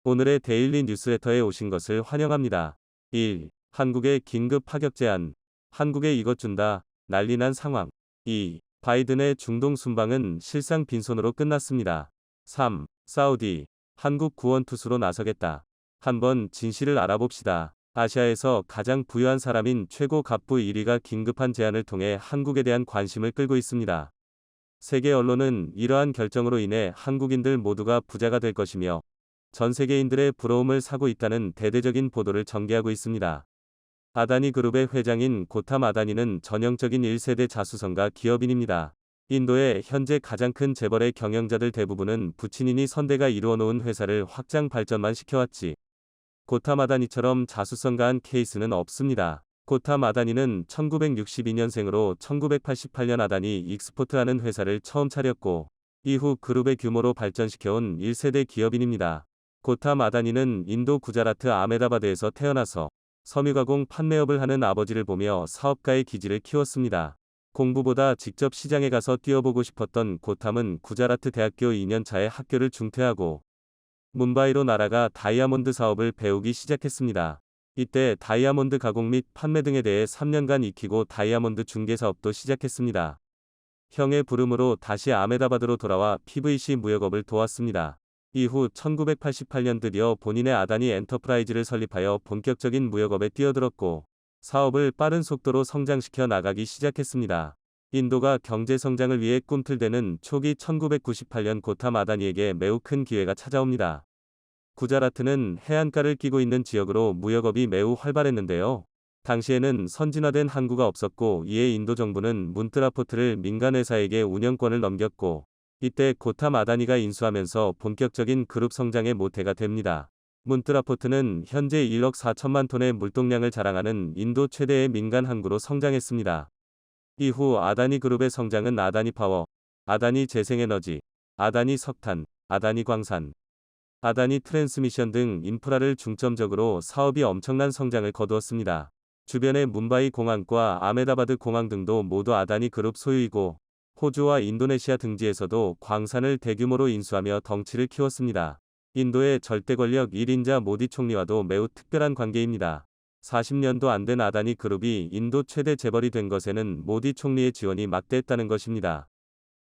오늘의 데일리 뉴스레터에 오신 것을 환영합니다. 1. 한국의 긴급 파격 제안. 한국에 이것 준다. 난리난 상황. 2. 바이든의 중동 순방은 실상 빈손으로 끝났습니다. 3. 사우디. 한국 구원 투수로 나서겠다. 한번 진실을 알아봅시다. 아시아에서 가장 부유한 사람인 최고 갑부 1위가 긴급한 제안을 통해 한국에 대한 관심을 끌고 있습니다. 세계 언론은 이러한 결정으로 인해 한국인들 모두가 부자가 될 것이며 전 세계인들의 부러움을 사고 있다는 대대적인 보도를 전개하고 있습니다. 아다니 그룹의 회장인 고탐 아다니는 전형적인 1세대 자수성가 기업인입니다. 인도의 현재 가장 큰 재벌의 경영자들 대부분은 부친인이 선대가 이루어 놓은 회사를 확장 발전만 시켜왔지. 고탐 아다니처럼 자수성가한 케이스는 없습니다. 고탐 아다니는 1962년생으로 1988년 아다니 익스포트하는 회사를 처음 차렸고 이후 그룹의 규모로 발전시켜온 1세대 기업인입니다. 고탐 아다니는 인도 구자라트 아메다바드에서 태어나서 섬유가공 판매업을 하는 아버지를 보며 사업가의 기질을 키웠습니다. 공부보다 직접 시장에 가서 뛰어보고 싶었던 고탐은 구자라트 대학교 2년차에 학교를 중퇴하고 뭄바이로 날아가 다이아몬드 사업을 배우기 시작했습니다. 이때 다이아몬드 가공 및 판매 등에 대해 3년간 익히고 다이아몬드 중개 사업도 시작했습니다. 형의 부름으로 다시 아메다바드로 돌아와 PVC 무역업을 도왔습니다. 이후 1988년 드디어 본인의 아다니 엔터프라이즈를 설립하여 본격적인 무역업에 뛰어들었고 사업을 빠른 속도로 성장시켜 나가기 시작했습니다. 인도가 경제 성장을 위해 꿈틀대는 초기 1998년 고탐 아다니에게 매우 큰 기회가 찾아옵니다. 구자라트는 해안가를 끼고 있는 지역으로 무역업이 매우 활발했는데요. 당시에는 선진화된 항구가 없었고 이에 인도 정부는 문트라포트를 민간회사에게 운영권을 넘겼고 이때 고탐 아다니가 인수하면서 본격적인 그룹 성장의 모태가 됩니다. 문트라포트는 현재 1억 4천만 톤의 물동량을 자랑하는 인도 최대의 민간 항구로 성장했습니다. 이후 아다니 그룹의 성장은 아다니 파워, 아다니 재생에너지, 아다니 석탄, 아다니 광산, 아다니 트랜스미션 등 인프라를 중점적으로 사업이 엄청난 성장을 거두었습니다. 주변의 뭄바이 공항과 아메다바드 공항 등도 모두 아다니 그룹 소유이고 호주와 인도네시아 등지에서도 광산을 대규모로 인수하며 덩치를 키웠습니다. 인도의 절대 권력 1인자 모디 총리와도 매우 특별한 관계입니다. 40년도 안 된 아다니 그룹이 인도 최대 재벌이 된 것에는 모디 총리의 지원이 막대했다는 것입니다.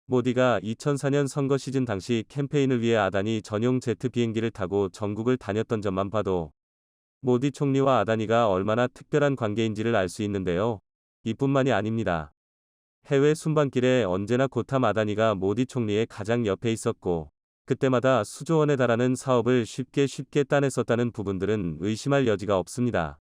모디가 2004년 선거 시즌 당시 캠페인을 위해 아다니 전용 제트 비행기를 타고 전국을 다녔던 점만 봐도 모디 총리와 아다니가 얼마나 특별한 관계인지를 알 수 있는데요. 이뿐만이 아닙니다. 해외 순방길에 언제나 고탐 아다니가 모디 총리의 가장 옆에 있었고 그때마다 수조 원에 달하는 사업을 쉽게 따냈었다는 부분들은 의심할 여지가 없습니다.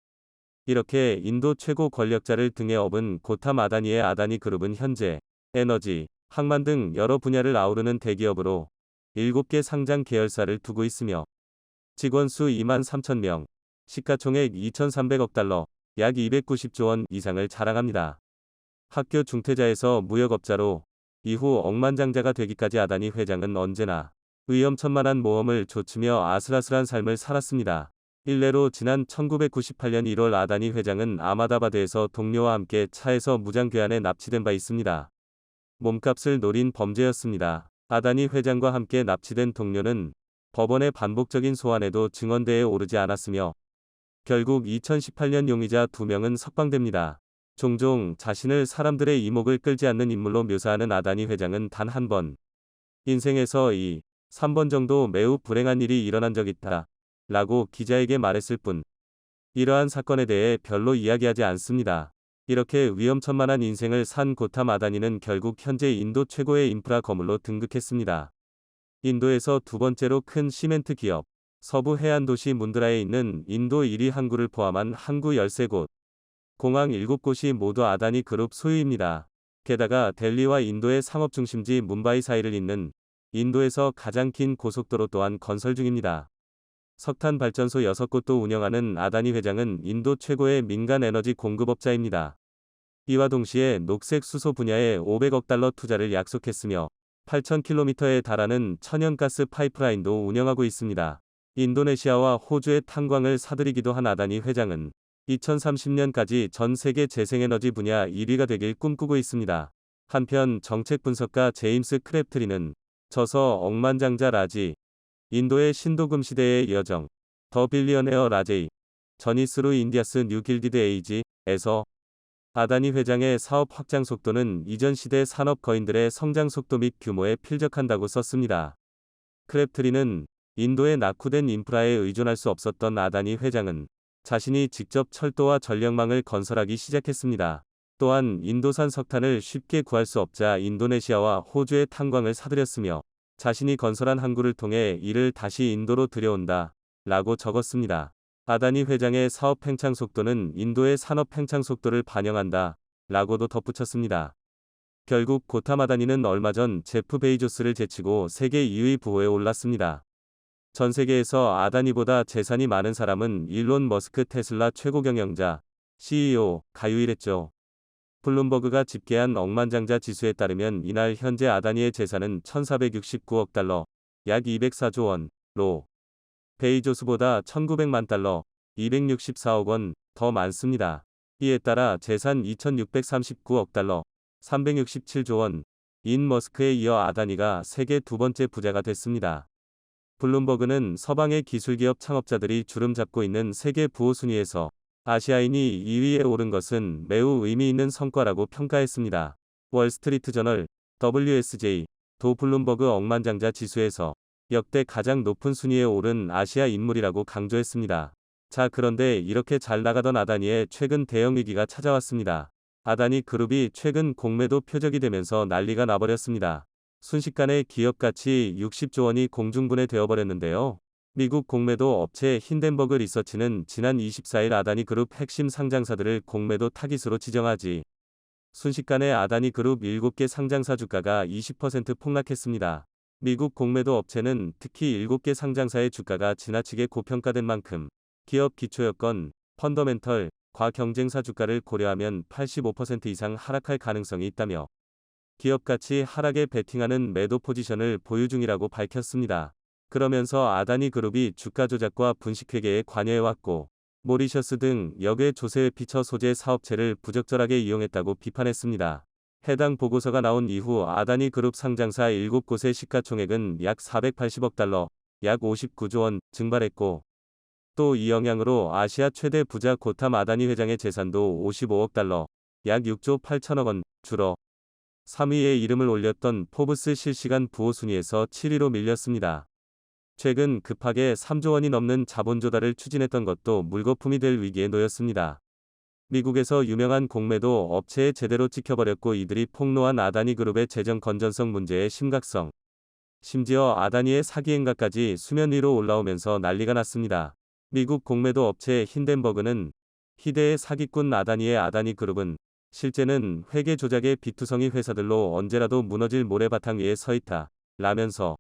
이렇게 인도 최고 권력자를 등에 업은 고탐 아다니의 아다니 그룹은 현재 에너지, 항만 등 여러 분야를 아우르는 대기업으로 7개 상장 계열사를 두고 있으며 직원 수 2만 3천 명, 시가총액 2,300억 달러, 약 290조 원 이상을 자랑합니다. 학교 중퇴자에서 무역업자로 이후 억만장자가 되기까지 아다니 회장은 언제나 위험천만한 모험을 좇으며 아슬아슬한 삶을 살았습니다. 일례로 지난 1998년 1월 아다니 회장은 아마다바드에서 동료와 함께 차에서 무장괴한에 납치된 바 있습니다. 몸값을 노린 범죄였습니다. 아다니 회장과 함께 납치된 동료는 법원의 반복적인 소환에도 증언대에 오르지 않았으며 결국 2018년 용의자 2명은 석방됩니다. 종종 자신을 사람들의 이목을 끌지 않는 인물로 묘사하는 아다니 회장은 단 한 번, 인생에서 3번 정도 매우 불행한 일이 일어난 적 있다 라고 기자에게 말했을 뿐 이러한 사건에 대해 별로 이야기하지 않습니다. 이렇게 위험천만한 인생을 산 고탐 아다니는 결국 현재 인도 최고의 인프라 거물로 등극했습니다. 인도에서 두 번째로 큰 시멘트 기업, 서부 해안 도시 문드라에 있는 인도 1위 항구를 포함한 항구 13곳, 공항 7곳이 모두 아다니 그룹 소유입니다. 게다가 델리와 인도의 상업 중심지 뭄바이 사이를 잇는 인도에서 가장 긴 고속도로 또한 건설 중입니다. 석탄 발전소 6곳도 운영하는 아다니 회장은 인도 최고의 민간 에너지 공급업자입니다. 이와 동시에 녹색 수소 분야에 500억 달러 투자를 약속했으며 8,000km에 달하는 천연가스 파이프라인도 운영하고 있습니다. 인도네시아와 호주의 탄광을 사들이기도 한 아다니 회장은 2030년까지 전 세계 재생에너지 분야 1위가 되길 꿈꾸고 있습니다. 한편 정책 분석가 제임스 크랩트리는 저서 억만장자 라지 인도의 신도금 시대의 여정. 더 빌리어네어 라제이. 저니스루 인디아스 뉴 길디드 에이지에서 아다니 회장의 사업 확장 속도는 이전 시대 산업 거인들의 성장 속도 및 규모에 필적한다고 썼습니다. 크랩트리는 인도의 낙후된 인프라에 의존할 수 없었던 아다니 회장은 자신이 직접 철도와 전력망을 건설하기 시작했습니다. 또한 인도산 석탄을 쉽게 구할 수 없자 인도네시아와 호주의 탄광을 사들였으며 자신이 건설한 항구를 통해 이를 다시 인도로 들여온다 라고 적었습니다. 아다니 회장의 사업 팽창 속도는 인도의 산업 팽창 속도를 반영한다 라고도 덧붙였습니다. 결국 고탐 아다니는 얼마 전 제프 베이조스를 제치고 세계 2위 부호에 올랐습니다. 전 세계에서 아다니보다 재산이 많은 사람은 일론 머스크 테슬라 최고 경영자, CEO가 유일했죠. 블룸버그가 집계한 억만장자 지수에 따르면 이날 현재 아다니의 재산은 1469억 달러, 약 204조 원로 베이조스보다 1900만 달러, 264억 원 더 많습니다. 이에 따라 재산 2639억 달러, 367조 원인 머스크에 이어 아다니가 세계 두 번째 부자가 됐습니다. 블룸버그는 서방의 기술기업 창업자들이 주름 잡고 있는 세계 부호 순위에서 아시아인이 2위에 오른 것은 매우 의미 있는 성과라고 평가했습니다. 월스트리트 저널 WSJ 도 블룸버그 억만장자 지수에서 역대 가장 높은 순위에 오른 아시아 인물이라고 강조했습니다. 자, 그런데 이렇게 잘 나가던 아다니의 최근 대형 위기가 찾아왔습니다. 아다니 그룹이 최근 공매도 표적이 되면서 난리가 나버렸습니다. 순식간에 기업 가치 60조 원이 공중분해 되어버렸는데요. 미국 공매도 업체 힌덴버그 리서치는 지난 24일 아다니 그룹 핵심 상장사들을 공매도 타깃으로 지정하지. 순식간에 아다니 그룹 7개 상장사 주가가 20% 폭락했습니다. 미국 공매도 업체는 특히 7개 상장사의 주가가 지나치게 고평가된 만큼 기업 기초여건, 펀더멘털, 과 경쟁사 주가를 고려하면 85% 이상 하락할 가능성이 있다며 기업 가치 하락에 베팅하는 매도 포지션을 보유 중이라고 밝혔습니다. 그러면서 아다니 그룹이 주가 조작과 분식회계에 관여해왔고 모리셔스 등 역외 조세회 피처 소재 사업체를 부적절하게 이용했다고 비판했습니다. 해당 보고서가 나온 이후 아다니 그룹 상장사 7곳의 시가총액은 약 480억 달러, 약 59조 원 증발했고 또 이 영향으로 아시아 최대 부자 고탐 아다니 회장의 재산도 55억 달러, 약 6조 8천억 원 줄어 3위에 이름을 올렸던 포브스 실시간 부호 순위에서 7위로 밀렸습니다. 최근 급하게 3조 원이 넘는 자본 조달을 추진했던 것도 물거품이 될 위기에 놓였습니다. 미국에서 유명한 공매도 업체에 제대로 찍혀버렸고 이들이 폭로한 아다니 그룹의 재정 건전성 문제의 심각성. 심지어 아다니의 사기 행각까지 수면 위로 올라오면서 난리가 났습니다. 미국 공매도 업체 힌덴버그는 희대의 사기꾼 아다니의 아다니 그룹은 실제는 회계 조작의 비투성이 회사들로 언제라도 무너질 모래바탕 위에 서 있다 라면서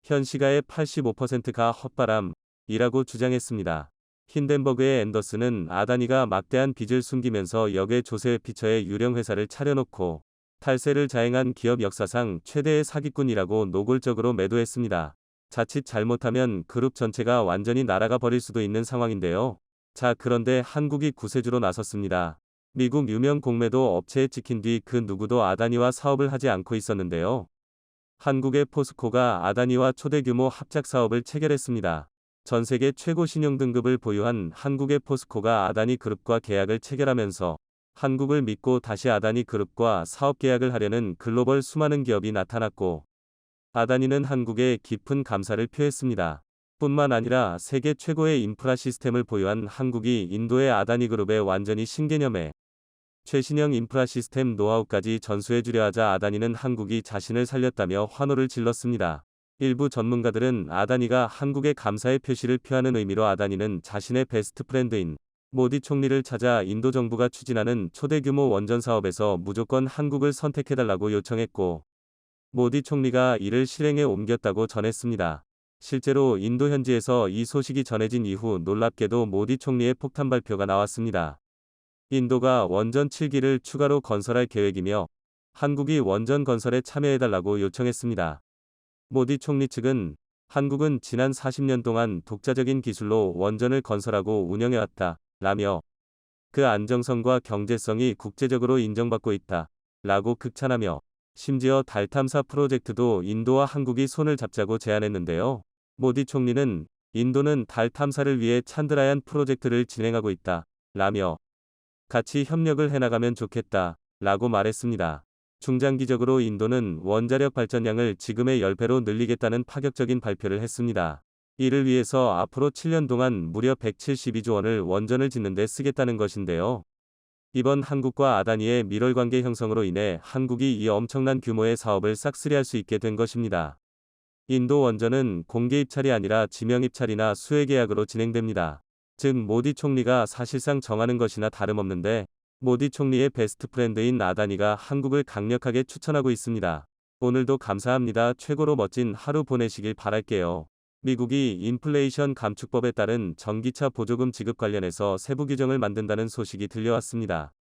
현 시가의 85%가 헛바람이라고 주장했습니다. 힌덴버그의 앤더슨은 아다니가 막대한 빚을 숨기면서 역외 조세회 피처의 유령 회사를 차려놓고 탈세를 자행한 기업 역사상 최대의 사기꾼이라고 노골적으로 매도했습니다. 자칫 잘못하면 그룹 전체가 완전히 날아가 버릴 수도 있는 상황인데요. 자, 그런데 한국이 구세주로 나섰습니다. 미국 유명 공매도 업체에 찍힌 뒤 그 누구도 아다니와 사업을 하지 않고 있었는데요. 한국의 포스코가 아다니와 초대규모 합작 사업을 체결했습니다. 전 세계 최고 신용 등급을 보유한 한국의 포스코가 아다니 그룹과 계약을 체결하면서 한국을 믿고 다시 아다니 그룹과 사업 계약을 하려는 글로벌 수많은 기업이 나타났고 아다니는 한국에 깊은 감사를 표했습니다. 뿐만 아니라 세계 최고의 인프라 시스템을 보유한 한국이 인도의 아다니 그룹에 완전히 신개념의 최신형 인프라 시스템 노하우까지 전수해주려 하자 아다니는 한국이 자신을 살렸다며 환호를 질렀습니다. 일부 전문가들은 아다니가 한국에 감사의 표시를 표하는 의미로 아다니는 자신의 베스트 프렌드인 모디 총리를 찾아 인도 정부가 추진하는 초대규모 원전 사업에서 무조건 한국을 선택해달라고 요청했고 모디 총리가 이를 실행에 옮겼다고 전했습니다. 실제로 인도 현지에서 이 소식이 전해진 이후 놀랍게도 모디 총리의 폭탄 발표가 나왔습니다. 인도가 원전 7기를 추가로 건설할 계획이며 한국이 원전 건설에 참여해달라고 요청했습니다. 모디 총리 측은 한국은 지난 40년 동안 독자적인 기술로 원전을 건설하고 운영해왔다 라며 그 안정성과 경제성이 국제적으로 인정받고 있다 라고 극찬하며 심지어 달 탐사 프로젝트도 인도와 한국이 손을 잡자고 제안했는데요. 모디 총리는 인도는 달 탐사를 위해 찬드라얀 프로젝트를 진행하고 있다. 라며 같이 협력을 해나가면 좋겠다. 라고 말했습니다. 중장기적으로 인도는 원자력 발전량을 지금의 10배로 늘리겠다는 파격적인 발표를 했습니다. 이를 위해서 앞으로 7년 동안 무려 172조 원을 원전을 짓는 데 쓰겠다는 것인데요. 이번 한국과 아다니의 밀월 관계 형성으로 인해 한국이 이 엄청난 규모의 사업을 싹쓸이할 수 있게 된 것입니다. 인도 원전은 공개 입찰이 아니라 지명 입찰이나 수혜 계약으로 진행됩니다. 즉 모디 총리가 사실상 정하는 것이나 다름없는데 모디 총리의 베스트 프렌드인 아다니가 한국을 강력하게 추천하고 있습니다. 오늘도 감사합니다. 최고로 멋진 하루 보내시길 바랄게요. 미국이 인플레이션 감축법에 따른 전기차 보조금 지급 관련해서 세부 규정을 만든다는 소식이 들려왔습니다.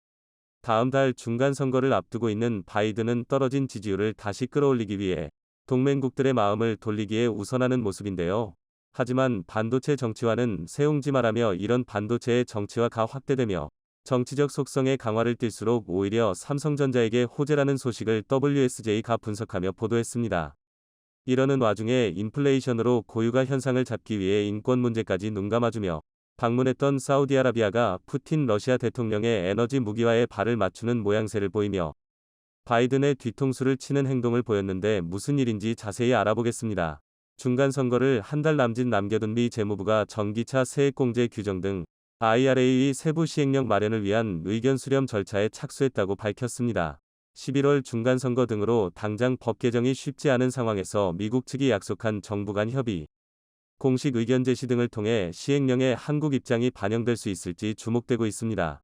다음 달 중간 선거를 앞두고 있는 바이든은 떨어진 지지율을 다시 끌어올리기 위해 동맹국들의 마음을 돌리기에 우선하는 모습인데요. 하지만 반도체 정치화는 세옹지마라며 이런 반도체의 정치화가 확대되며 정치적 속성의 강화를 띨수록 오히려 삼성전자에게 호재라는 소식을 WSJ가 분석하며 보도했습니다. 이러는 와중에 인플레이션으로 고유가 현상을 잡기 위해 인권 문제까지 눈감아주며 방문했던 사우디아라비아가 푸틴 러시아 대통령의 에너지 무기화에 발을 맞추는 모양새를 보이며 바이든의 뒤통수를 치는 행동을 보였는데 무슨 일인지 자세히 알아보겠습니다. 중간 선거를 한 달 남짓 남겨둔 미 재무부가 전기차 세액공제 규정 등 IRA 세부 시행령 마련을 위한 의견 수렴 절차에 착수했다고 밝혔습니다. 11월 중간선거 등으로 당장 법 개정이 쉽지 않은 상황에서 미국 측이 약속한 정부 간 협의, 공식 의견 제시 등을 통해 시행령에 한국 입장이 반영될 수 있을지 주목되고 있습니다.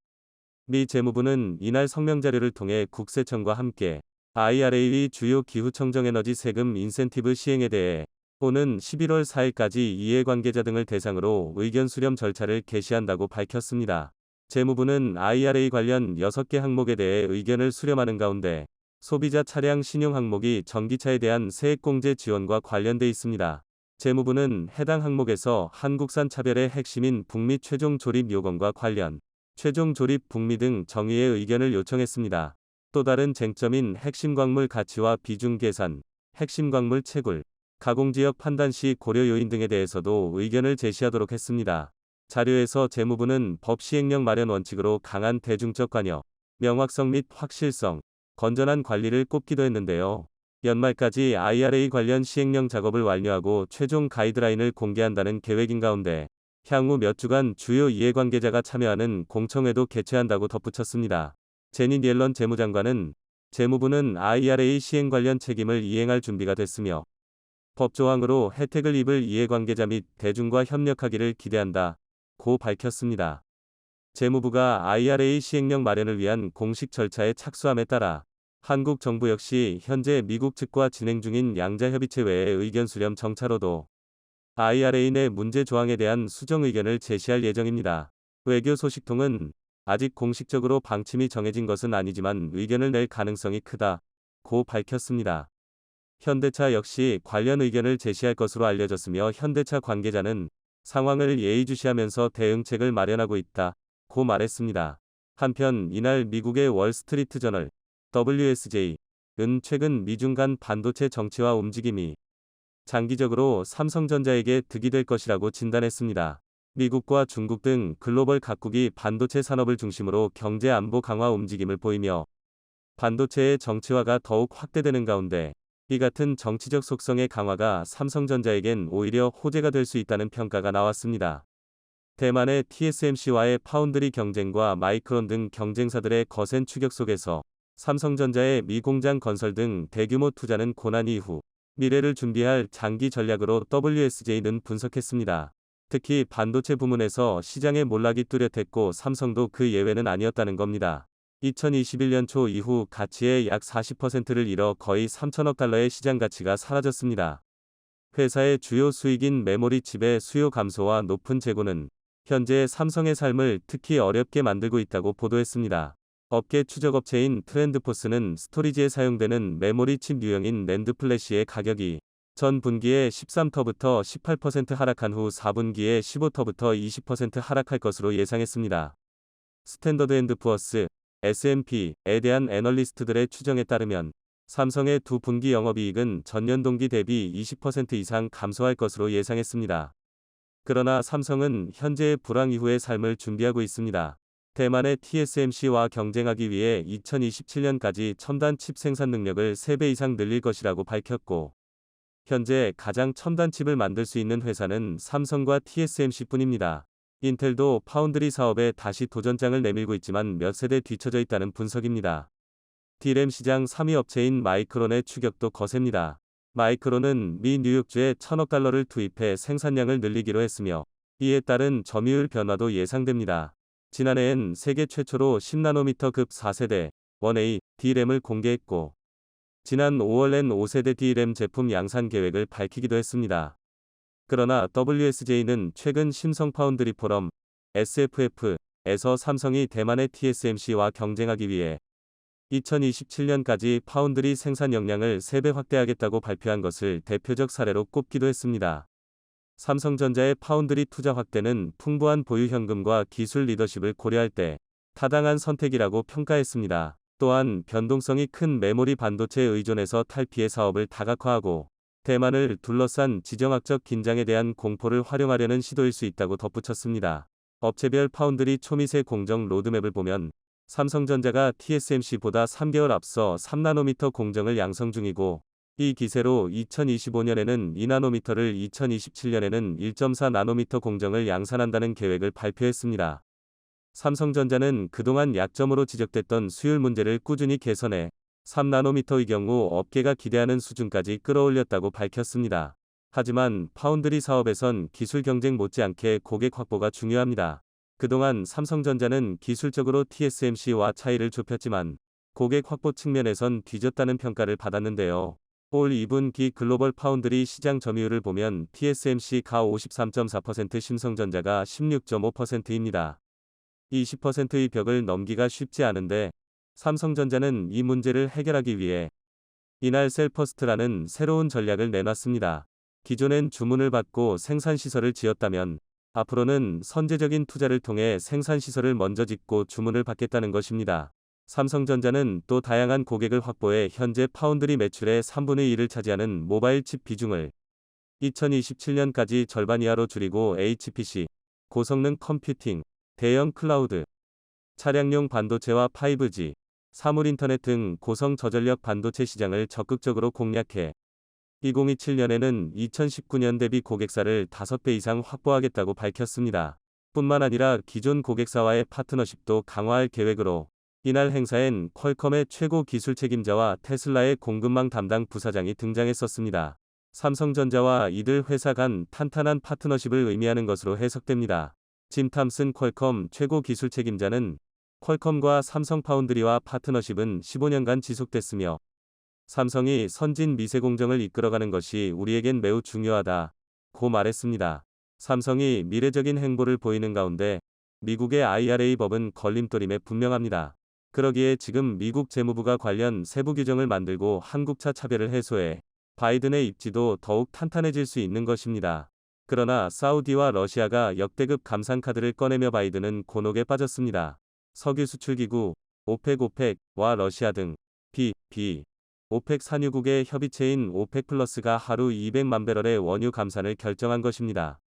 미 재무부는 이날 성명 자료를 통해 국세청과 함께 IRA 주요 기후청정에너지 세금 인센티브 시행에 대해 오는 11월 4일까지 이해관계자 등을 대상으로 의견 수렴 절차를 개시한다고 밝혔습니다. 재무부는 IRA 관련 6개 항목에 대해 의견을 수렴하는 가운데 소비자 차량 신용 항목이 전기차에 대한 세액공제 지원과 관련돼 있습니다. 재무부는 해당 항목에서 한국산 차별의 핵심인 북미 최종 조립 요건과 관련 최종 조립 북미 등 정의의 의견을 요청했습니다. 또 다른 쟁점인 핵심 광물 가치와 비중 계산, 핵심 광물 채굴, 가공지역 판단 시 고려 요인 등에 대해서도 의견을 제시하도록 했습니다. 자료에서 재무부는 법 시행령 마련 원칙으로 강한 대중적 관여, 명확성 및 확실성, 건전한 관리를 꼽기도 했는데요. 연말까지 IRA 관련 시행령 작업을 완료하고 최종 가이드라인을 공개한다는 계획인 가운데 향후 몇 주간 주요 이해관계자가 참여하는 공청회도 개최한다고 덧붙였습니다. 제닛 옐런 재무장관은 재무부는 IRA 시행 관련 책임을 이행할 준비가 됐으며 법조항으로 혜택을 입을 이해관계자 및 대중과 협력하기를 기대한다. 고 밝혔습니다. 재무부가 IRA 시행령 마련을 위한 공식 절차에 착수함에 따라 한국 정부 역시 현재 미국 측과 진행 중인 양자협의체 외의 의견 수렴 정차로도 IRA 내 문제 조항에 대한 수정 의견을 제시할 예정입니다. 외교 소식통은 아직 공식적으로 방침이 정해진 것은 아니지만 의견을 낼 가능성이 크다. 고 밝혔습니다. 현대차 역시 관련 의견을 제시할 것으로 알려졌으며 현대차 관계자는 상황을 예의주시하면서 대응책을 마련하고 있다. 고 말했습니다. 한편 이날 미국의 월스트리트 저널 WSJ은 최근 미중 간 반도체 정치화 움직임이 장기적으로 삼성전자에게 득이 될 것이라고 진단했습니다. 미국과 중국 등 글로벌 각국이 반도체 산업을 중심으로 경제 안보 강화 움직임을 보이며 반도체의 정치화가 더욱 확대되는 가운데 이 같은 정치적 속성의 강화가 삼성전자에겐 오히려 호재가 될 수 있다는 평가가 나왔습니다. 대만의 TSMC와의 파운드리 경쟁과 마이크론 등 경쟁사들의 거센 추격 속에서 삼성전자의 미 공장 건설 등 대규모 투자는 고난 이후 미래를 준비할 장기 전략으로 WSJ는 분석했습니다. 특히 반도체 부문에서 시장의 몰락이 뚜렷했고 삼성도 그 예외는 아니었다는 겁니다. 2021년 초 이후 가치의 약 40%를 잃어 거의 3천억 달러의 시장 가치가 사라졌습니다. 회사의 주요 수익인 메모리 칩의 수요 감소와 높은 재고는 현재 삼성의 삶을 특히 어렵게 만들고 있다고 보도했습니다. 업계 추적업체인 트렌드포스는 스토리지에 사용되는 메모리 칩 유형인 낸드 플래시의 가격이 전 분기에 13터부터 18% 하락한 후 4분기에 15터부터 20% 하락할 것으로 예상했습니다. 스탠더드 앤드 푸어스 S&P에 대한 애널리스트들의 추정에 따르면 삼성의 두 분기 영업이익은 전년 동기 대비 20% 이상 감소할 것으로 예상했습니다. 그러나 삼성은 현재의 불황 이후의 삶을 준비하고 있습니다. 대만의 TSMC와 경쟁하기 위해 2027년까지 첨단 칩 생산 능력을 3배 이상 늘릴 것이라고 밝혔고, 현재 가장 첨단 칩을 만들 수 있는 회사는 삼성과 TSMC뿐입니다. 인텔도 파운드리 사업에 다시 도전장을 내밀고 있지만 몇 세대 뒤처져 있다는 분석입니다. D램 시장 3위 업체인 마이크론의 추격도 거셉니다. 마이크론은 미 뉴욕주에 1,000억 달러를 투입해 생산량을 늘리기로 했으며, 이에 따른 점유율 변화도 예상됩니다. 지난해엔 세계 최초로 10나노미터급 4세대 1A D램을 공개했고, 지난 5월엔 5세대 D램 제품 양산 계획을 밝히기도 했습니다. 그러나 WSJ는 최근 심성 파운드리 포럼 SFF에서 삼성이 대만의 TSMC와 경쟁하기 위해 2027년까지 파운드리 생산 역량을 3배 확대하겠다고 발표한 것을 대표적 사례로 꼽기도 했습니다. 삼성전자의 파운드리 투자 확대는 풍부한 보유 현금과 기술 리더십을 고려할 때 타당한 선택이라고 평가했습니다. 또한 변동성이 큰 메모리 반도체에 의존해서 탈피해 사업을 다각화하고 대만을 둘러싼 지정학적 긴장에 대한 공포를 활용하려는 시도일 수 있다고 덧붙였습니다. 업체별 파운드리 초미세 공정 로드맵을 보면 삼성전자가 TSMC보다 3개월 앞서 3나노미터 공정을 양성 중이고, 이 기세로 2025년에는 2나노미터를 2027년에는 1.4나노미터 공정을 양산한다는 계획을 발표했습니다. 삼성전자는 그동안 약점으로 지적됐던 수율 문제를 꾸준히 개선해 3나노미터의 경우 업계가 기대하는 수준까지 끌어올렸다고 밝혔습니다. 하지만 파운드리 사업에선 기술 경쟁 못지않게 고객 확보가 중요합니다. 그동안 삼성전자는 기술적으로 TSMC와 차이를 좁혔지만 고객 확보 측면에선 뒤졌다는 평가를 받았는데요. 올 2분기 글로벌 파운드리 시장 점유율을 보면 TSMC가 53.4%, 삼성전자가 16.5%입니다. 20%의 벽을 넘기가 쉽지 않은데, 삼성전자는 이 문제를 해결하기 위해 이날 셀퍼스트라는 새로운 전략을 내놨습니다. 기존엔 주문을 받고 생산시설을 지었다면 앞으로는 선제적인 투자를 통해 생산시설을 먼저 짓고 주문을 받겠다는 것입니다. 삼성전자는 또 다양한 고객을 확보해 현재 파운드리 매출의 3분의 1을 차지하는 모바일 칩 비중을 2027년까지 절반 이하로 줄이고 HPC, 고성능 컴퓨팅, 대형 클라우드, 차량용 반도체와 5G, 사물 인터넷 등 고성 저전력 반도체 시장을 적극적으로 공략해 2027년에는 2019년 대비 고객사를 5배 이상 확보하겠다고 밝혔습니다. 뿐만 아니라 기존 고객사와의 파트너십도 강화할 계획으로, 이날 행사엔 퀄컴의 최고 기술 책임자와 테슬라의 공급망 담당 부사장이 등장했었습니다. 삼성전자와 이들 회사 간 탄탄한 파트너십을 의미하는 것으로 해석됩니다. 짐 탐슨 퀄컴 최고 기술 책임자는 퀄컴과 삼성 파운드리와 파트너십은 15년간 지속됐으며, 삼성이 선진 미세 공정을 이끌어가는 것이 우리에겐 매우 중요하다고 말했습니다. 삼성이 미래적인 행보를 보이는 가운데 미국의 IRA 법은 걸림돌임에 분명합니다. 그러기에 지금 미국 재무부가 관련 세부 규정을 만들고 한국차 차별을 해소해 바이든의 입지도 더욱 탄탄해질 수 있는 것입니다. 그러나 사우디와 러시아가 역대급 감산카드를 꺼내며 바이든은 곤혹에 빠졌습니다. 석유 수출기구 오펙와 러시아 등 오펙 산유국의 협의체인 오펙 플러스가 하루 200만 배럴의 원유 감산을 결정한 것입니다.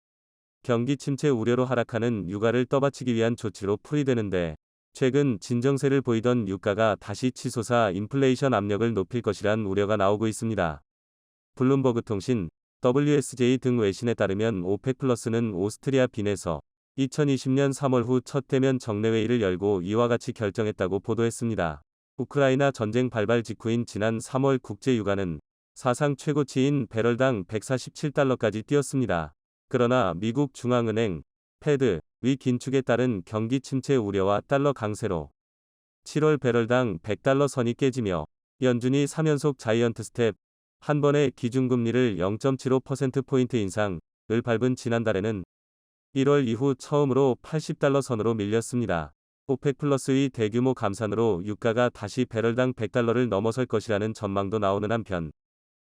경기 침체 우려로 하락하는 유가를 떠받치기 위한 조치로 풀이되는데, 최근 진정세를 보이던 유가가 다시 치솟아 인플레이션 압력을 높일 것이란 우려가 나오고 있습니다. 블룸버그 통신, WSJ 등 외신에 따르면 오펙 플러스는 오스트리아 빈에서 2020년 3월 후 첫 대면 정례회의를 열고 이와 같이 결정했다고 보도했습니다. 우크라이나 전쟁 발발 직후인 지난 3월 국제 유가는 사상 최고치인 배럴당 147달러까지 뛰었습니다. 그러나 미국 중앙은행 패드 위 긴축에 따른 경기 침체 우려와 달러 강세로 7월 배럴당 100달러 선이 깨지며 연준이 3연속 자이언트 스텝 한 번에 기준금리를 0.75%포인트 인상을 밟은 지난달에는 1월 이후 처음으로 80달러 선으로 밀렸습니다. 오펙 플러스의 대규모 감산으로 유가가 다시 배럴당 100달러를 넘어설 것이라는 전망도 나오는 한편,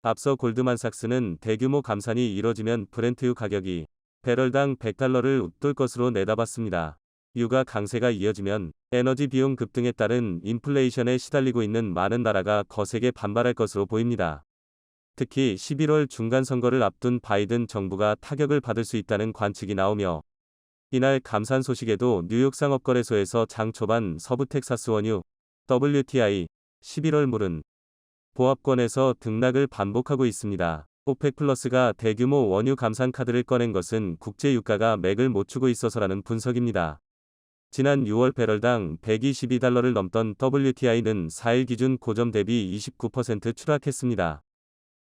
앞서 골드만삭스는 대규모 감산이 이뤄지면 브렌트유 가격이 배럴당 100달러를 웃돌 것으로 내다봤습니다. 유가 강세가 이어지면 에너지 비용 급등에 따른 인플레이션에 시달리고 있는 많은 나라가 거세게 반발할 것으로 보입니다. 특히 11월 중간선거를 앞둔 바이든 정부가 타격을 받을 수 있다는 관측이 나오며 이날 감산 소식에도 뉴욕 상업거래소에서 장 초반 서부 텍사스 원유 WTI 11월 물은 보합권에서 등락을 반복하고 있습니다. 오펙 플러스가 대규모 원유 감산 카드를 꺼낸 것은 국제 유가가 맥을 못 추고 있어서라는 분석입니다. 지난 6월 배럴당 122달러를 넘던 WTI는 4일 기준 고점 대비 29% 추락했습니다.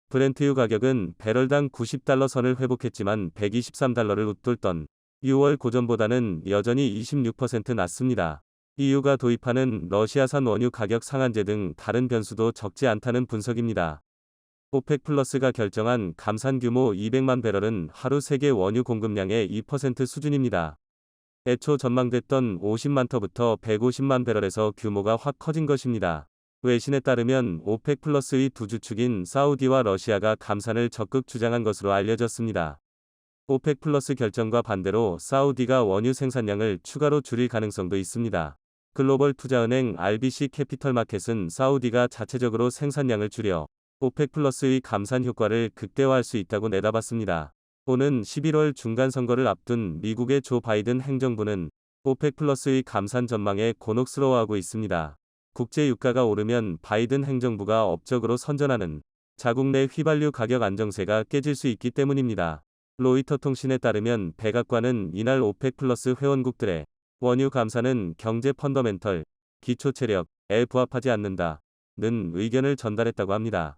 브렌트유 가격은 배럴당 90달러 선을 회복했지만 123달러를 웃돌던 6월 고점보다는 여전히 26% 낮습니다. EU가 도입하는 러시아산 원유 가격 상한제 등 다른 변수도 적지 않다는 분석입니다. 오펙 플러스가 결정한 감산 규모 200만 배럴은 하루 세계 원유 공급량의 2% 수준입니다. 애초 전망됐던 50만 터부터 150만 배럴에서 규모가 확 커진 것입니다. 외신에 따르면 오펙 플러스의 두 주축인 사우디와 러시아가 감산을 적극 주장한 것으로 알려졌습니다. 오펙 플러스 결정과 반대로 사우디가 원유 생산량을 추가로 줄일 가능성도 있습니다. 글로벌 투자은행 RBC 캐피털 마켓은 사우디가 자체적으로 생산량을 줄여 오펙 플러스의 감산 효과를 극대화할 수 있다고 내다봤습니다. 오는 11월 중간선거를 앞둔 미국의 조 바이든 행정부는 오펙 플러스의 감산 전망에 곤혹스러워하고 있습니다. 국제 유가가 오르면 바이든 행정부가 업적으로 선전하는 자국 내 휘발유 가격 안정세가 깨질 수 있기 때문입니다. 로이터 통신에 따르면 백악관은 이날 오펙 플러스 회원국들의 원유 감산은 경제 펀더멘털, 기초 체력에 부합하지 않는다는 의견을 전달했다고 합니다.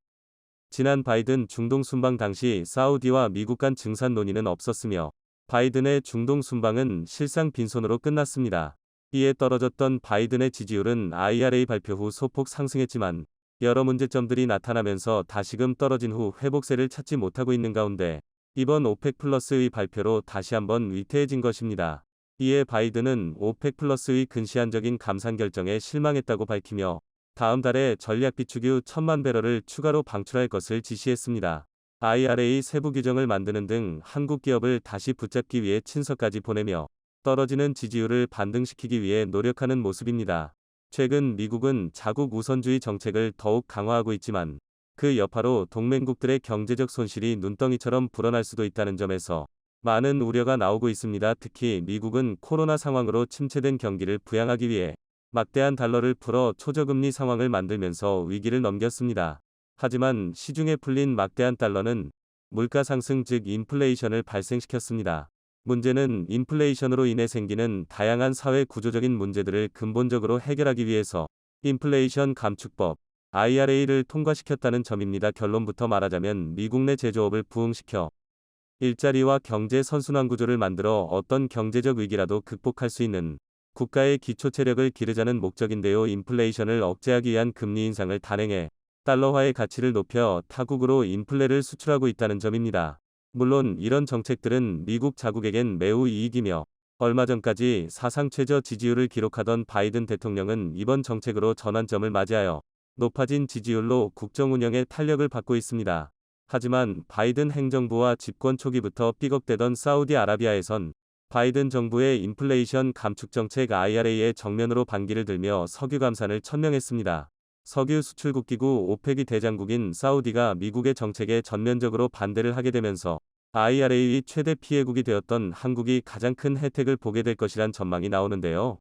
지난 바이든 중동 순방 당시 사우디와 미국 간 증산 논의는 없었으며 바이든의 중동 순방은 실상 빈손으로 끝났습니다. 이에 떨어졌던 바이든의 지지율은 IRA 발표 후 소폭 상승했지만 여러 문제점들이 나타나면서 다시금 떨어진 후 회복세를 찾지 못하고 있는 가운데 이번 오펙 플러스의 발표로 다시 한번 위태해진 것입니다. 이에 바이든은 오펙 플러스의 근시안적인 감산 결정에 실망했다고 밝히며 다음 달에 전략 비축유 1000만 배럴을 추가로 방출할 것을 지시했습니다. IRA 세부 규정을 만드는 등 한국 기업을 다시 붙잡기 위해 친서까지 보내며 떨어지는 지지율을 반등시키기 위해 노력하는 모습입니다. 최근 미국은 자국 우선주의 정책을 더욱 강화하고 있지만 그 여파로 동맹국들의 경제적 손실이 눈덩이처럼 불어날 수도 있다는 점에서 많은 우려가 나오고 있습니다. 특히 미국은 코로나 상황으로 침체된 경기를 부양하기 위해 막대한 달러를 풀어 초저금리 상황을 만들면서 위기를 넘겼습니다. 하지만 시중에 풀린 막대한 달러는 물가 상승 즉 인플레이션을 발생시켰습니다. 문제는 인플레이션으로 인해 생기는 다양한 사회 구조적인 문제들을 근본적으로 해결하기 위해서 인플레이션 감축법 IRA를 통과시켰다는 점입니다. 결론부터 말하자면 미국 내 제조업을 부흥시켜 일자리와 경제 선순환 구조를 만들어 어떤 경제적 위기라도 극복할 수 있는 국가의 기초 체력을 기르자는 목적인데요. 인플레이션을 억제하기 위한 금리 인상을 단행해 달러화의 가치를 높여 타국으로 인플레를 수출하고 있다는 점입니다. 물론 이런 정책들은 미국 자국에겐 매우 이익이며 얼마 전까지 사상 최저 지지율을 기록하던 바이든 대통령은 이번 정책으로 전환점을 맞이하여 높아진 지지율로 국정 운영에 탄력을 받고 있습니다. 하지만 바이든 행정부와 집권 초기부터 삐걱대던 사우디아라비아에선 바이든 정부의 인플레이션 감축 정책 IRA에 정면으로 반기를 들며 석유 감산을 천명했습니다. 석유 수출국 기구 오펙의 대장국인 사우디가 미국의 정책에 전면적으로 반대를 하게 되면서 IRA의 최대 피해국이 되었던 한국이 가장 큰 혜택을 보게 될 것이란 전망이 나오는데요.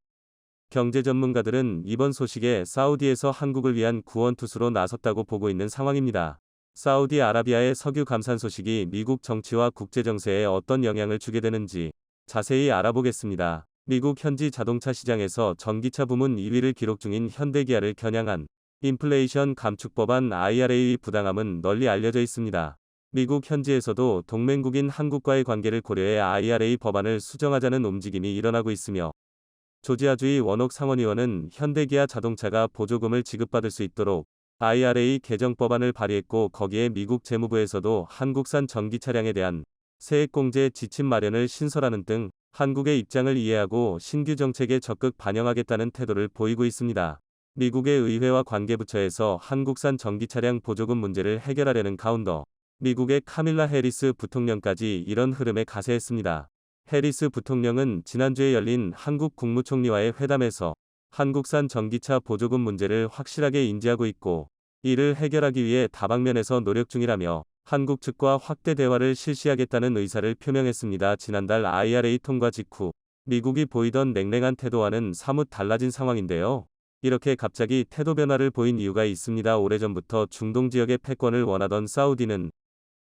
경제 전문가들은 이번 소식에 사우디에서 한국을 위한 구원투수로 나섰다고 보고 있는 상황입니다. 사우디아라비아의 석유 감산 소식이 미국 정치와 국제정세에 어떤 영향을 주게 되는지 자세히 알아보겠습니다. 미국 현지 자동차 시장에서 전기차 부문 2위를 기록 중인 현대기아를 겨냥한 인플레이션 감축 법안 IRA의 부당함은 널리 알려져 있습니다. 미국 현지에서도 동맹국인 한국과의 관계를 고려해 IRA 법안을 수정하자는 움직임이 일어나고 있으며 조지아주의 원옥 상원의원은 현대기아 자동차가 보조금을 지급받을 수 있도록 IRA 개정 법안을 발의했고 거기에 미국 재무부에서도 한국산 전기 차량에 대한 세액공제 지침 마련을 신설하는 등 한국의 입장을 이해하고 신규 정책에 적극 반영하겠다는 태도를 보이고 있습니다. 미국의 의회와 관계부처에서 한국산 전기차량 보조금 문제를 해결하려는 가운데 미국의 카밀라 해리스 부통령까지 이런 흐름에 가세했습니다. 해리스 부통령은 지난주에 열린 한국 국무총리와의 회담에서 한국산 전기차 보조금 문제를 확실하게 인지하고 있고 이를 해결하기 위해 다방면에서 노력 중이라며 한국 측과 확대 대화를 실시하겠다는 의사를 표명했습니다. 지난달 IRA 통과 직후 미국이 보이던 냉랭한 태도와는 사뭇 달라진 상황인데요. 이렇게 갑자기 태도 변화를 보인 이유가 있습니다. 오래전부터 중동 지역의 패권을 원하던 사우디는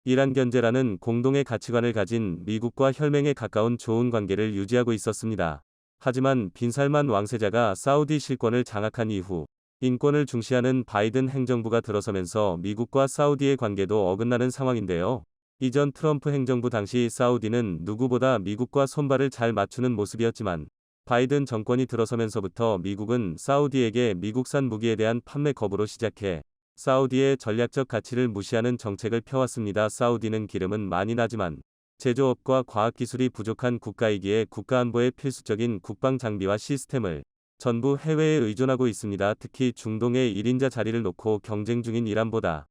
이란 견제라는 공동의 가치관을 가진 미국과 혈맹에 가까운 좋은 관계를 유지하고 있었습니다. 하지만 빈살만 왕세자가 사우디 실권을 장악한 이후 인권을 중시하는 바이든 행정부가 들어서면서 미국과 사우디의 관계도 어긋나는 상황인데요. 이전 트럼프 행정부 당시 사우디는 누구보다 미국과 손발을 잘 맞추는 모습이었지만 바이든 정권이 들어서면서부터 미국은 사우디에게 미국산 무기에 대한 판매 거부로 시작해 사우디의 전략적 가치를 무시하는 정책을 펴왔습니다. 사우디는 기름은 많이 나지만 제조업과 과학기술이 부족한 국가이기에 국가안보에 필수적인 국방 장비와 시스템을 전부 해외에 의존하고 있습니다. 특히 중동의 1인자 자리를 놓고 경쟁 중인 이란보다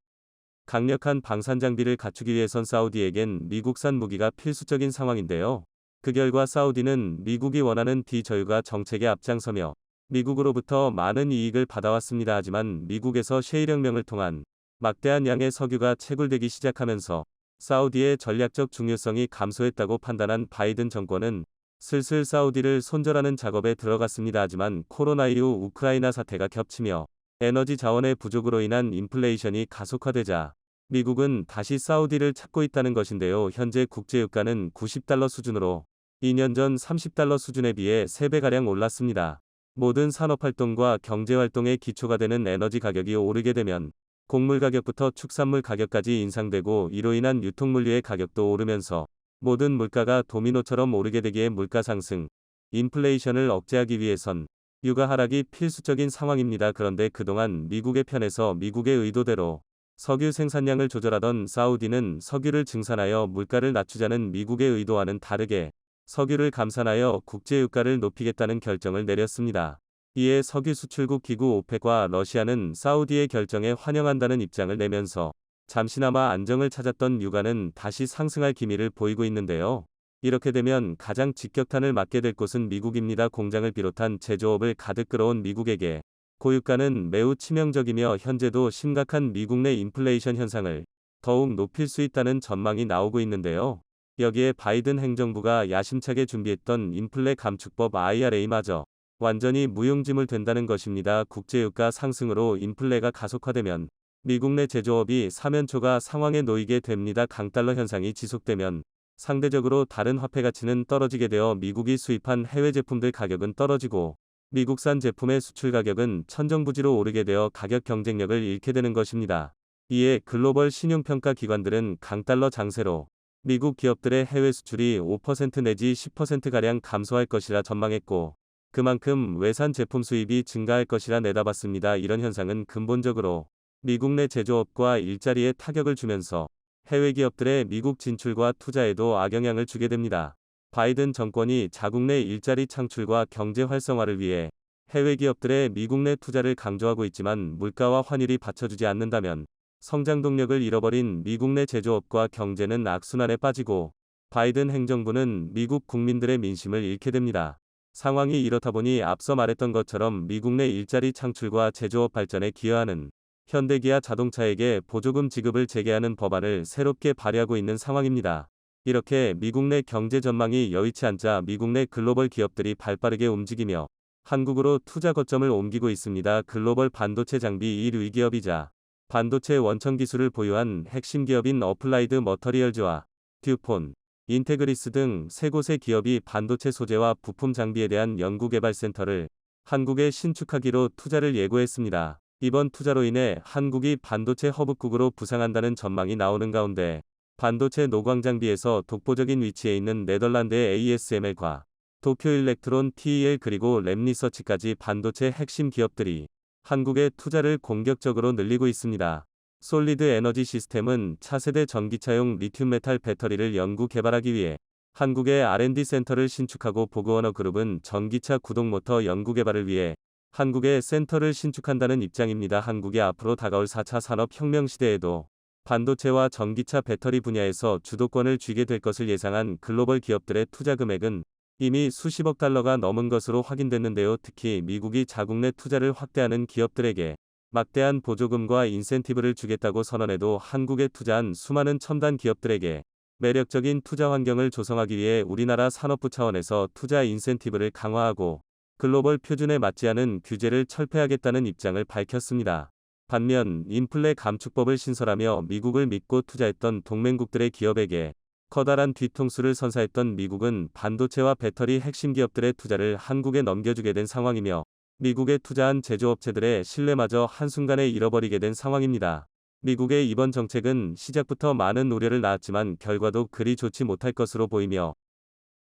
강력한 방산 장비를 갖추기 위해선 사우디에겐 미국산 무기가 필수적인 상황인데요. 그 결과 사우디는 미국이 원하는 디저유가 정책에 앞장서며 미국으로부터 많은 이익을 받아왔습니다. 하지만 미국에서 셰일혁명을 통한 막대한 양의 석유가 채굴되기 시작하면서 사우디의 전략적 중요성이 감소했다고 판단한 바이든 정권은 슬슬 사우디를 손절하는 작업에 들어갔습니다. 하지만 코로나19 우크라이나 사태가 겹치며 에너지 자원의 부족으로 인한 인플레이션이 가속화되자 미국은 다시 사우디를 찾고 있다는 것인데요. 현재 국제유가는 90달러 수준으로 2년 전 30달러 수준에 비해 3배가량 올랐습니다. 모든 산업활동과 경제활동의 기초가 되는 에너지 가격이 오르게 되면 곡물 가격부터 축산물 가격까지 인상되고 이로 인한 유통물류의 가격도 오르면서 모든 물가가 도미노처럼 오르게 되기에 물가 상승, 인플레이션을 억제하기 위해선 유가 하락이 필수적인 상황입니다. 그런데 그동안 미국의 편에서 미국의 의도대로 석유 생산량을 조절하던 사우디는 석유를 증산하여 물가를 낮추자는 미국의 의도와는 다르게 석유를 감산하여 국제유가를 높이겠다는 결정을 내렸습니다. 이에 석유 수출국 기구 오펙과 러시아는 사우디의 결정에 환영한다는 입장을 내면서 잠시나마 안정을 찾았던 유가는 다시 상승할 기미를 보이고 있는데요. 이렇게 되면 가장 직격탄을 맞게 될 곳은 미국입니다. 공장을 비롯한 제조업을 가득 끌어온 미국에게 고유가는 매우 치명적이며 현재도 심각한 미국 내 인플레이션 현상을 더욱 높일 수 있다는 전망이 나오고 있는데요. 여기에 바이든 행정부가 야심차게 준비했던 인플레 감축법 IRA마저 완전히 무용지물 된다는 것입니다. 국제유가 상승으로 인플레가 가속화되면 미국 내 제조업이 사면초가 상황에 놓이게 됩니다. 강달러 현상이 지속되면 상대적으로 다른 화폐 가치는 떨어지게 되어 미국이 수입한 해외 제품들 가격은 떨어지고 미국산 제품의 수출 가격은 천정부지로 오르게 되어 가격 경쟁력을 잃게 되는 것입니다. 이에 글로벌 신용평가 기관들은 강달러 장세로 미국 기업들의 해외 수출이 5% 내지 10%가량 감소할 것이라 전망했고 그만큼 외산 제품 수입이 증가할 것이라 내다봤습니다. 이런 현상은 근본적으로 미국 내 제조업과 일자리에 타격을 주면서 해외 기업들의 미국 진출과 투자에도 악영향을 주게 됩니다. 바이든 정권이 자국 내 일자리 창출과 경제 활성화를 위해 해외 기업들의 미국 내 투자를 강조하고 있지만 물가와 환율이 받쳐주지 않는다면 성장 동력을 잃어버린 미국 내 제조업과 경제는 악순환에 빠지고 바이든 행정부는 미국 국민들의 민심을 잃게 됩니다. 상황이 이렇다 보니 앞서 말했던 것처럼 미국 내 일자리 창출과 제조업 발전에 기여하는 현대기아 자동차에게 보조금 지급을 재개하는 법안을 새롭게 발의하고 있는 상황입니다. 이렇게 미국 내 경제 전망이 여의치 않자 미국 내 글로벌 기업들이 발빠르게 움직이며 한국으로 투자 거점을 옮기고 있습니다. 글로벌 반도체 장비 1위 기업이자 반도체 원천 기술을 보유한 핵심 기업인 어플라이드 머터리얼즈와 듀폰, 인테그리스 등 세 곳의 기업이 반도체 소재와 부품 장비에 대한 연구개발센터를 한국에 신축하기로 투자를 예고했습니다. 이번 투자로 인해 한국이 반도체 허브국으로 부상한다는 전망이 나오는 가운데 반도체 노광 장비에서 독보적인 위치에 있는 네덜란드의 ASML과 도쿄일렉트론 TEL 그리고 랩리서치까지 반도체 핵심 기업들이 한국의 투자를 공격적으로 늘리고 있습니다. 솔리드 에너지 시스템은 차세대 전기차용 리튬 메탈 배터리를 연구 개발하기 위해 한국의 R&D 센터를 신축하고 보그워너 그룹은 전기차 구동 모터 연구 개발을 위해 한국의 센터를 신축한다는 입장입니다. 한국이 앞으로 다가올 4차 산업혁명 시대에도 반도체와 전기차 배터리 분야에서 주도권을 쥐게 될 것을 예상한 글로벌 기업들의 투자 금액은 이미 수십억 달러가 넘은 것으로 확인됐는데요. 특히 미국이 자국 내 투자를 확대하는 기업들에게 막대한 보조금과 인센티브를 주겠다고 선언해도 한국에 투자한 수많은 첨단 기업들에게 매력적인 투자 환경을 조성하기 위해 우리나라 산업부 차원에서 투자 인센티브를 강화하고 글로벌 표준에 맞지 않은 규제를 철폐하겠다는 입장을 밝혔습니다. 반면 인플레 감축법을 신설하며 미국을 믿고 투자했던 동맹국들의 기업에게 커다란 뒤통수를 선사했던 미국은 반도체와 배터리 핵심 기업들의 투자를 한국에 넘겨주게 된 상황이며 미국에 투자한 제조업체들의 신뢰마저 한순간에 잃어버리게 된 상황입니다. 미국의 이번 정책은 시작부터 많은 우려를 낳았지만 결과도 그리 좋지 못할 것으로 보이며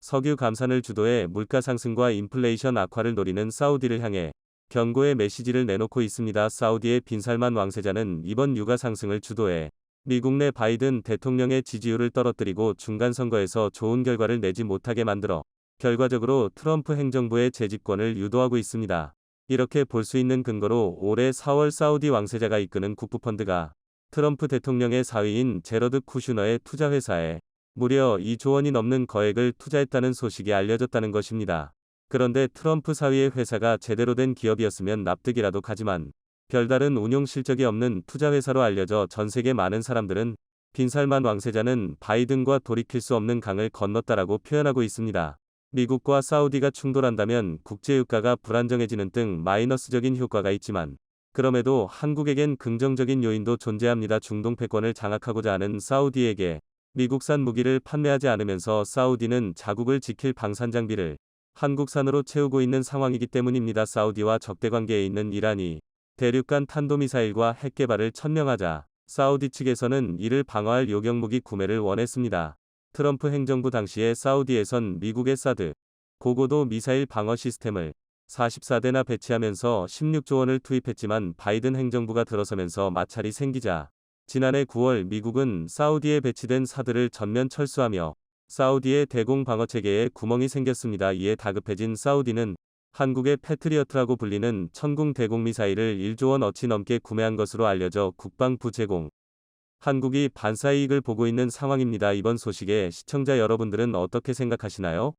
석유 감산을 주도해 물가 상승과 인플레이션 악화를 노리는 사우디를 향해 경고의 메시지를 내놓고 있습니다. 사우디의 빈살만 왕세자는 이번 유가 상승을 주도해 미국 내 바이든 대통령의 지지율을 떨어뜨리고 중간선거에서 좋은 결과를 내지 못하게 만들어 결과적으로 트럼프 행정부의 재집권을 유도하고 있습니다. 이렇게 볼 수 있는 근거로 올해 4월 사우디 왕세자가 이끄는 국부펀드가 트럼프 대통령의 사위인 제러드 쿠슈너의 투자회사에 무려 2조 원이 넘는 거액을 투자했다는 소식이 알려졌다는 것입니다. 그런데 트럼프 사위의 회사가 제대로 된 기업이었으면 납득이라도 가지만 별다른 운용 실적이 없는 투자회사로 알려져 전 세계 많은 사람들은 빈살만 왕세자는 바이든과 돌이킬 수 없는 강을 건넜다라고 표현하고 있습니다. 미국과 사우디가 충돌한다면 국제유가가 불안정해지는 등 마이너스적인 효과가 있지만 그럼에도 한국에겐 긍정적인 요인도 존재합니다. 중동 패권을 장악하고자 하는 사우디에게 미국산 무기를 판매하지 않으면서 사우디는 자국을 지킬 방산장비를 한국산으로 채우고 있는 상황이기 때문입니다. 사우디와 적대관계에 있는 이란이 대륙간 탄도미사일과 핵 개발을 천명하자 사우디 측에서는 이를 방어할 요격무기 구매를 원했습니다. 트럼프 행정부 당시에 사우디에선 미국의 사드 고고도 미사일 방어 시스템을 44대나 배치하면서 16조 원을 투입했지만 바이든 행정부가 들어서면서 마찰이 생기자 지난해 9월 미국은 사우디에 배치된 사드를 전면 철수하며 사우디의 대공 방어 체계에 구멍이 생겼습니다. 이에 다급해진 사우디는 한국의 패트리어트라고 불리는 천궁 대공 미사일을 1조 원어치 넘게 구매한 것으로 알려져 국방부 제공. 한국이 반사이익을 보고 있는 상황입니다. 이번 소식에 시청자 여러분들은 어떻게 생각하시나요?